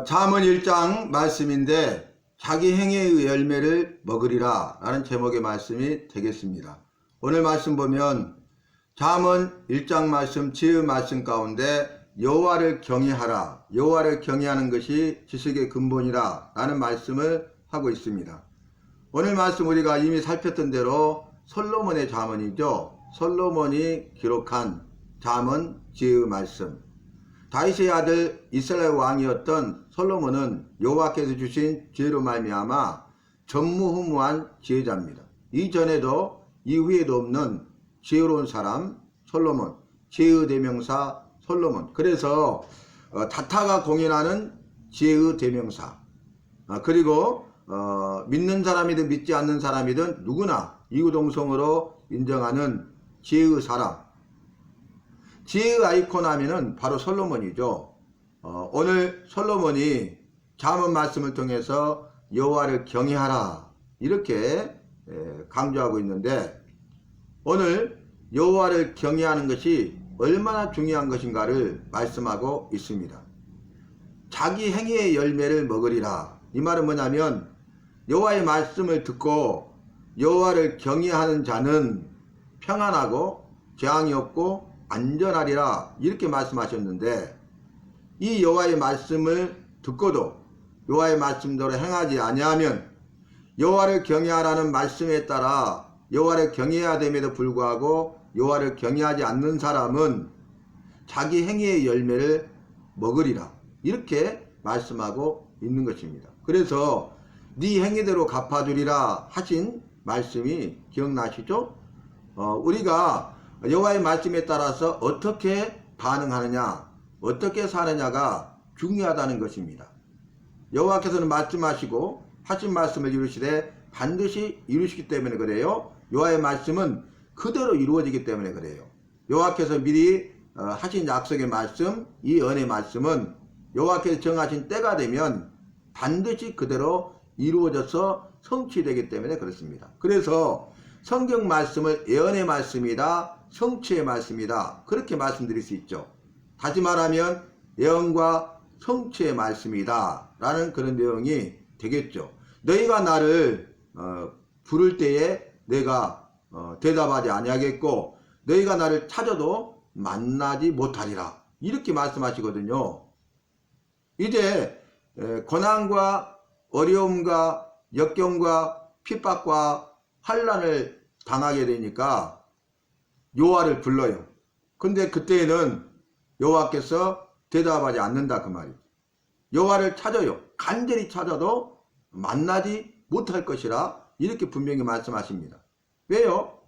잠언 1장 말씀인데 자기 행위의 열매를 먹으리라 라는 제목의 말씀이 되겠습니다. 오늘 말씀 보면 잠언 1장 말씀 지은 말씀 가운데 여호와를 경외하라, 여호와를 경외하는 것이 지식의 근본이라 라는 말씀을 하고 있습니다. 오늘 말씀 우리가 이미 살폈던 대로 솔로몬의 잠언이죠. 솔로몬이 기록한 잠언 지은 말씀. 다윗의 아들 이스라엘 왕이었던 솔로몬은 여호와께서 주신 지혜로 말미암아 전무후무한 지혜자입니다. 이전에도 이후에도 없는 지혜로운 사람 솔로몬, 지혜의 대명사 솔로몬. 그래서 다타가 공인하는 지혜의 대명사. 그리고 믿는 사람이든 믿지 않는 사람이든 누구나 이구동성으로 인정하는 지혜의 사람. 지혜의 아이콘 하면은 바로 솔로몬이죠. 오늘 솔로몬이 잠언 말씀을 통해서 여호와를 경외하라 이렇게 강조하고 있는데, 오늘 여호와를 경외하는 것이 얼마나 중요한 것인가를 말씀하고 있습니다. 자기 행위의 열매를 먹으리라. 이 말은 뭐냐면 여호와의 말씀을 듣고 여호와를 경외하는 자는 평안하고 재앙이 없고 안전하리라 이렇게 말씀하셨는데, 이 여호와의 말씀을 듣고도 여호와의 말씀대로 행하지 아니하면 여호와를 경외하라는 말씀에 따라 여호와를 경외해야 됨에도 불구하고 여호와를 경외하지 않는 사람은 자기 행위의 열매를 먹으리라 이렇게 말씀하고 있는 것입니다. 그래서 네 행위대로 갚아주리라 하신 말씀이 기억나시죠? 우리가 여호와의 말씀에 따라서 어떻게 반응하느냐, 어떻게 사느냐가 중요하다는 것입니다. 여호와께서는 말씀하시고 하신 말씀을 이루시되 반드시 이루시기 때문에 그래요. 여호와의 말씀은 그대로 이루어지기 때문에 그래요. 여호와께서 미리 하신 약속의 말씀, 이 은혜의 말씀은 여호와께서 정하신 때가 되면 반드시 그대로 이루어져서 성취되기 때문에 그렇습니다. 그래서 성경 말씀을 예언의 말씀이다, 성취의 말씀이다 그렇게 말씀드릴 수 있죠. 다시 말하면 예언과 성취의 말씀이다 라는 그런 내용이 되겠죠. 너희가 나를 부를 때에 내가 대답하지 아니하겠고 너희가 나를 찾아도 만나지 못하리라 이렇게 말씀하시거든요. 이제 고난과 어려움과 역경과 핍박과 환난을 당하게 되니까 여호와를 불러요. 근데 그때에는 여호와께서 대답하지 않는다 그 말이죠. 여호와를 찾아요. 간절히 찾아도 만나지 못할 것이라 이렇게 분명히 말씀하십니다. 왜요?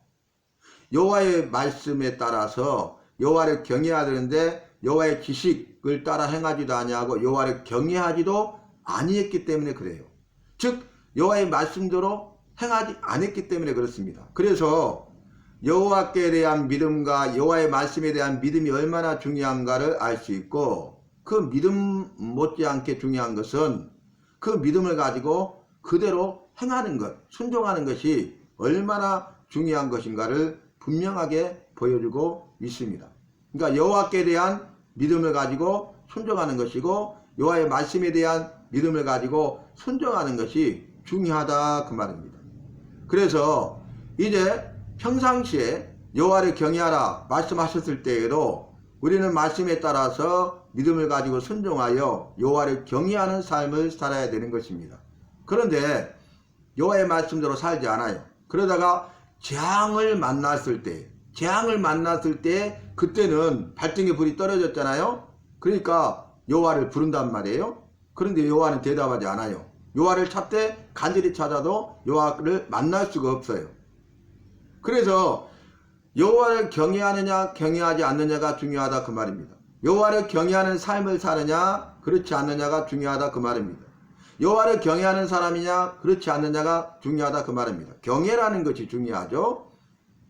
여호와의 말씀에 따라서 여호와를 경외해야 되는데 여호와의 지식을 따라 행하지도 아니하고 여호와를 경외하지도 아니했기 때문에 그래요. 즉 여호와의 말씀대로 행하지 않았기 때문에 그렇습니다. 그래서 여호와께 대한 믿음과 여호와의 말씀에 대한 믿음이 얼마나 중요한가를 알 수 있고, 그 믿음 못지않게 중요한 것은 그 믿음을 가지고 그대로 행하는 것, 순종하는 것이 얼마나 중요한 것인가를 분명하게 보여주고 있습니다. 그러니까 여호와께 대한 믿음을 가지고 순종하는 것이고 여호와의 말씀에 대한 믿음을 가지고 순종하는 것이 중요하다 그 말입니다. 그래서 이제 평상시에 여호와를 경외하라 말씀하셨을 때에도 우리는 말씀에 따라서 믿음을 가지고 순종하여 여호와를 경외하는 삶을 살아야 되는 것입니다. 그런데 여호와의 말씀대로 살지 않아요. 그러다가 재앙을 만났을 때 그때는 발등에 불이 떨어졌잖아요. 그러니까 여호와를 부른단 말이에요. 그런데 여호와는 대답하지 않아요. 여호와를 찾되 간절히 찾아도 여호와를 만날 수가 없어요. 그래서 여호와를 경외하느냐 경외하지 않느냐가 중요하다 그 말입니다. 여호와를 경외하는 삶을 사느냐 그렇지 않느냐가 중요하다 그 말입니다. 여호와를 경외하는 사람이냐 그렇지 않느냐가 중요하다 그 말입니다. 경외라는 것이 중요하죠.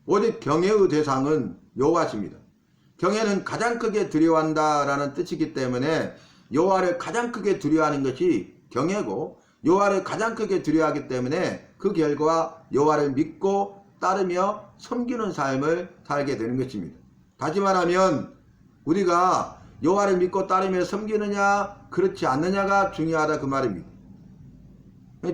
오직 경외의 대상은 여호와십니다. 경외는 가장 크게 두려워한다라는 뜻이기 때문에 여호와를 가장 크게 두려워하는 것이 경외고, 여호와를 가장 크게 두려워하기 때문에 그 결과 여호와를 믿고 따르며 섬기는 삶을 살게 되는 것입니다. 다시 말하면 우리가 여호와를 믿고 따르며 섬기느냐 그렇지 않느냐가 중요하다 그 말입니다.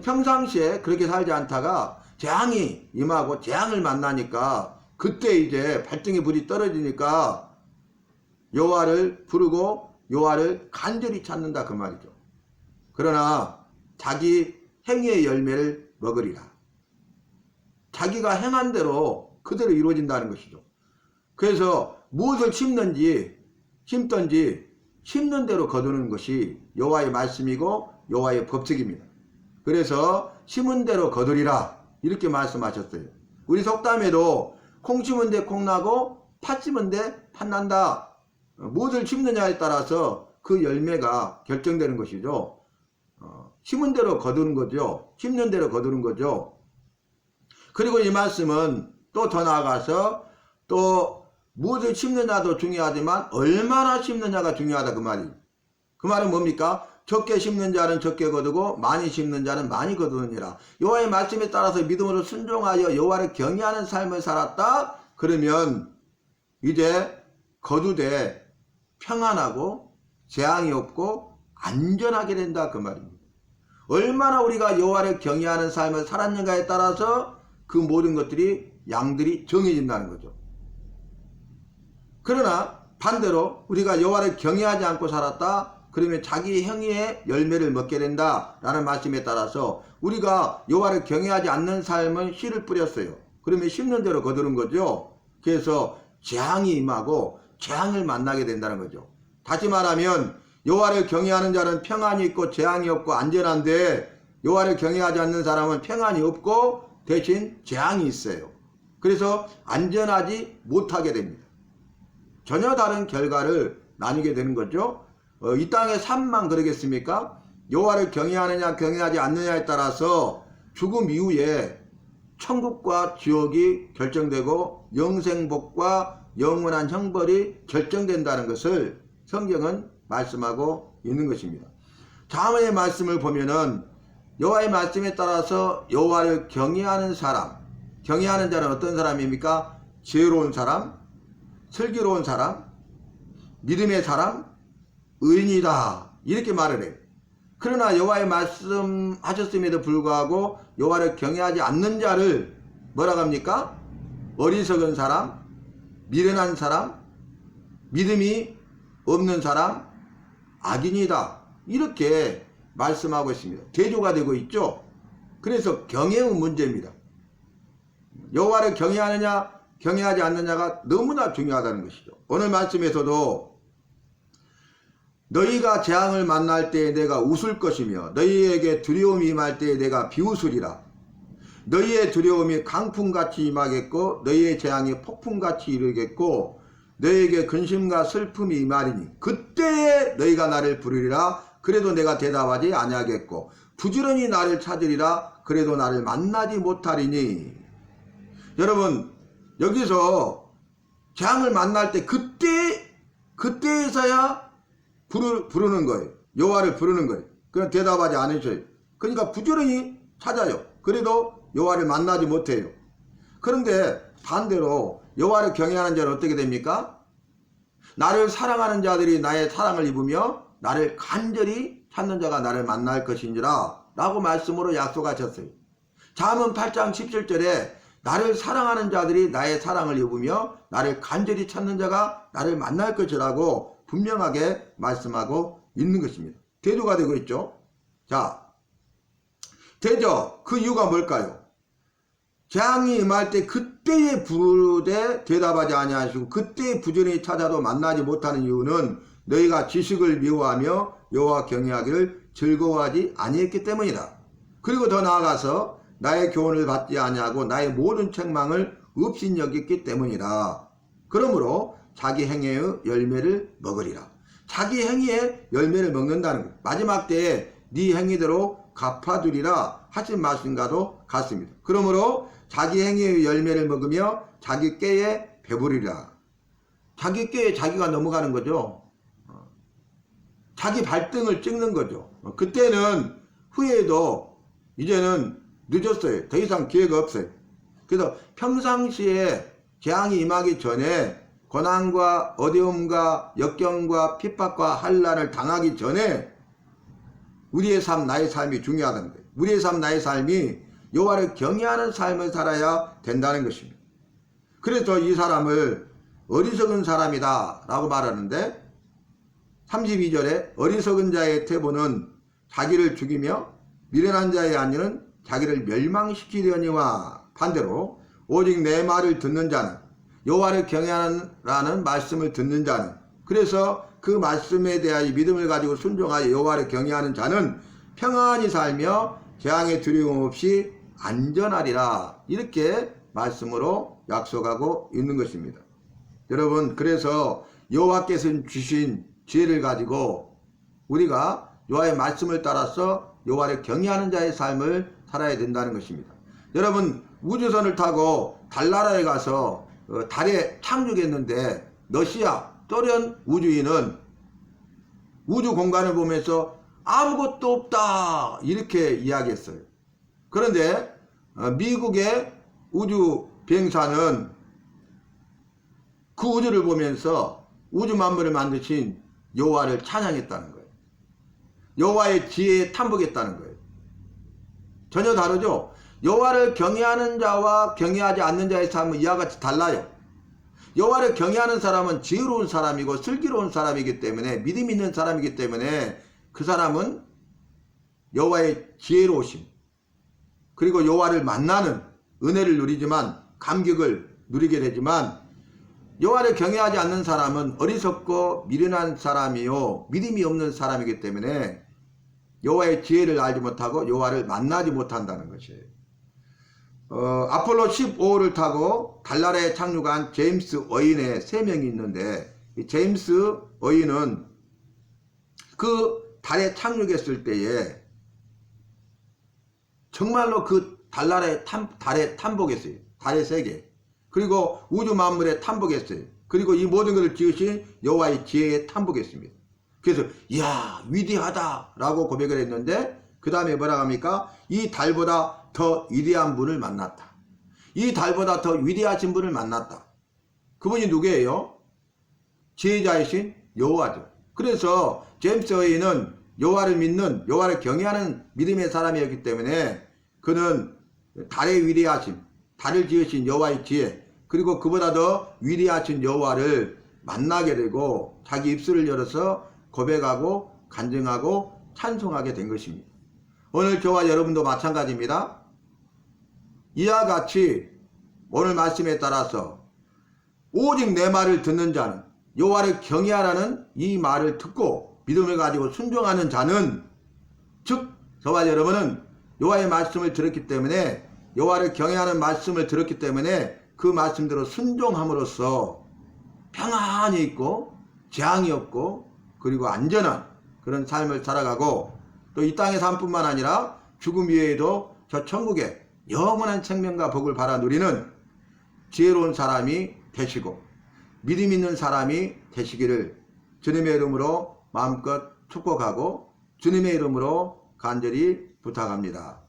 평상시에 그렇게 살지 않다가 재앙이 임하고 재앙을 만나니까 그때 이제 발등에 불이 떨어지니까 여호와를 부르고 여호와를 간절히 찾는다 그 말이죠. 그러나 자기 행위의 열매를 먹으리라. 자기가 행한 대로 그대로 이루어진다는 것이죠. 그래서 무엇을 심든지 심는 대로 거두는 것이 여호와의 말씀이고 여호와의 법칙입니다. 그래서 심은 대로 거두리라 이렇게 말씀하셨어요. 우리 속담에도 콩 심은 데 콩 나고 팥 심은 데 팥 난다. 무엇을 심느냐에 따라서 그 열매가 결정되는 것이죠. 심은 대로 거두는 거죠. 심는 대로 거두는 거죠. 그리고 이 말씀은 또 더 나아가서 또 무엇을 심느냐도 중요하지만 얼마나 심느냐가 중요하다 그 말이에요. 그 말은 뭡니까? 적게 심는 자는 적게 거두고 많이 심는 자는 많이 거두느니라. 여호와의 말씀에 따라서 믿음으로 순종하여 여호와를 경외하는 삶을 살았다. 그러면 이제 거두되 평안하고 재앙이 없고 안전하게 된다 그 말입니다. 얼마나 우리가 여호와를 경외하는 삶을 살았는가에 따라서 그 모든 것들이 양들이 정해진다는 거죠. 그러나 반대로 우리가 여호와를 경외하지 않고 살았다. 그러면 자기 행위의 열매를 먹게 된다 라는 말씀에 따라서 우리가 여호와를 경외하지 않는 삶은 씨를 뿌렸어요. 그러면 심는 대로 거두는 거죠. 그래서 재앙이 임하고 재앙을 만나게 된다는 거죠. 다시 말하면 여호와를 경외하는 자는 평안이 있고 재앙이 없고 안전한데 여호와를 경외하지 않는 사람은 평안이 없고 대신 재앙이 있어요. 그래서 안전하지 못하게 됩니다. 전혀 다른 결과를 나누게 되는 거죠. 이 땅의 삶만 그러겠습니까? 여호와를 경외하느냐 경외하지 않느냐에 따라서 죽음 이후에 천국과 지옥이 결정되고 영생복과 영원한 형벌이 결정된다는 것을 성경은 말씀하고 있는 것입니다. 자문의 말씀을 보면은 여호와의 말씀에 따라서 여호와를 경외하는 사람, 경외하는 자는 어떤 사람입니까? 지혜로운 사람, 슬기로운 사람, 믿음의 사람, 의인이다 이렇게 말을 해요. 그러나 여호와의 말씀하셨음에도 불구하고 여호와를 경외하지 않는 자를 뭐라고 합니까? 어리석은 사람, 미련한 사람, 믿음이 없는 사람, 악인이다 이렇게 말씀하고 있습니다. 대조가 되고 있죠. 그래서 경외의 문제입니다. 여호와를 경외하느냐 경외하지 않느냐가 너무나 중요하다는 것이죠. 오늘 말씀에서도 너희가 재앙을 만날 때에 내가 웃을 것이며 너희에게 두려움이 임할 때에 내가 비웃으리라. 너희의 두려움이 강풍같이 임하겠고 너희의 재앙이 폭풍같이 이르겠고 너희에게 근심과 슬픔이 임하리니 그때에 너희가 나를 부르리라. 그래도 내가 대답하지 아니하겠고 부지런히 나를 찾으리라. 그래도 나를 만나지 못하리니. 여러분 여기서 재앙을 만날 때 그때에서야 부르는 거예요. 여호와를 부르는 거예요. 그냥 대답하지 않으셔요. 그러니까 부지런히 찾아요. 그래도 여호와를 만나지 못해요. 그런데 반대로 여호와를 경외하는 자는 어떻게 됩니까? 나를 사랑하는 자들이 나의 사랑을 입으며 나를 간절히 찾는 자가 나를 만날 것인지라 라고 말씀으로 약속하셨어요. 잠언 8장 17절에 나를 사랑하는 자들이 나의 사랑을 입으며 나를 간절히 찾는 자가 나를 만날 것이라고 분명하게 말씀하고 있는 것입니다. 대조가 되고 있죠. 자, 대조 그 이유가 뭘까요? 재앙이 임할 때 그때에 부르되 대답하지 아니하시고 그때에 부지런히 찾아도 만나지 못하는 이유는 너희가 지식을 미워하며 여호와 경외하기를 즐거워하지 아니했기 때문이다. 그리고 더 나아가서 나의 교훈을 받지 아니하고 나의 모든 책망을 없인 여겼기 때문이다. 그러므로 자기 행위의 열매를 먹으리라. 자기 행위의 열매를 먹는다는 것. 마지막 때에 네 행위대로 갚아주리라 하신 말씀과도 같습니다. 그러므로 자기 행위의 열매를 먹으며 자기 꾀에 배부리라. 자기 꾀에 자기가 넘어가는 거죠. 자기 발등을 찍는 거죠. 그때는 후회해도 이제는 늦었어요. 더 이상 기회가 없어요. 그래서 평상시에 재앙이 임하기 전에 고난과 어려움과 역경과 핍박과 환난을 당하기 전에 우리의 삶, 나의 삶이 중요하다는 거예요. 우리의 삶, 나의 삶이 여호와를 경외하는 삶을 살아야 된다는 것입니다. 그래서 이 사람을 어리석은 사람이다 라고 말하는데 32절에 어리석은 자의 태보는 자기를 죽이며 미련한 자의 안위는 자기를 멸망시키려니와 반대로 오직 내 말을 듣는 자는 여호와를 경외하라는 말씀을 듣는 자는 그래서 그 말씀에 대하여 믿음을 가지고 순종하여 여호와를 경외하는 자는 평안히 살며 재앙의 두려움 없이 안전하리라 이렇게 말씀으로 약속하고 있는 것입니다. 여러분 그래서 여호와께서 주신 지혜를 가지고 우리가 여호와의 말씀을 따라서 여호와를 경외하는 자의 삶을 살아야 된다는 것입니다. 여러분 우주선을 타고 달나라에 가서 달에 착륙했는데 러시아 소련 우주인은 우주 공간을 보면서 아무것도 없다 이렇게 이야기했어요. 그런데 미국의 우주 비행사는 그 우주를 보면서 우주 만물을 만드신 여호와를 찬양했다는 거예요. 여호와의 지혜에 탐복했다는 거예요. 전혀 다르죠. 여호와를 경외하는 자와 경외하지 않는 자의 삶은 이와 같이 달라요. 여호와를 경외하는 사람은 지혜로운 사람이고 슬기로운 사람이기 때문에 믿음 있는 사람이기 때문에 그 사람은 여호와의 지혜로우심 그리고 여호와를 만나는 은혜를 누리지만 감격을 누리게 되지만 여호와를 경외하지 않는 사람은 어리석고 미련한 사람이요 믿음이 없는 사람이기 때문에 여호와의 지혜를 알지 못하고 여호와를 만나지 못한다는 것이에요. 아폴로 15호를 타고 달나라에 착륙한 제임스 어인의 3명이 있는데 이 제임스 어인은 그 달에 착륙했을 때에 정말로 그 달에 탐복했어요. 달의 세계 그리고 우주 만물에 탐복했어요. 그리고 이 모든 것을 지으신 여호와의 지혜에 탐복했습니다. 그래서 이야 위대하다 라고 고백을 했는데 그 다음에 뭐라고 합니까? 이 달보다 더 위대한 분을 만났다. 이 달보다 더 위대하신 분을 만났다. 그분이 누구예요? 지혜자이신 여호와죠. 그래서 제임스 어인은 여호와를 믿는 여호와를 경외하는 믿음의 사람이었기 때문에 그는 달의 위대하심, 달을 지으신 여호와의 지혜 그리고 그보다 더 위대하신 여호와를 만나게 되고 자기 입술을 열어서 고백하고 간증하고 찬송하게 된 것입니다. 오늘 저와 여러분도 마찬가지입니다. 이와 같이 오늘 말씀에 따라서 오직 내 말을 듣는 자는 여호와를 경외하라는 이 말을 듣고 믿음을 가지고 순종하는 자는 즉 저와 여러분은 여호와의 말씀을 들었기 때문에 여호와를 경외하는 말씀을 들었기 때문에 그 말씀대로 순종함으로써 평안이 있고 재앙이 없고 그리고 안전한 그런 삶을 살아가고 또 이 땅의 삶뿐만 아니라 죽음 이외에도 저 천국에 영원한 생명과 복을 받아 누리는 지혜로운 사람이 되시고 믿음 있는 사람이 되시기를 주님의 이름으로 마음껏 축복하고 주님의 이름으로 간절히 부탁합니다.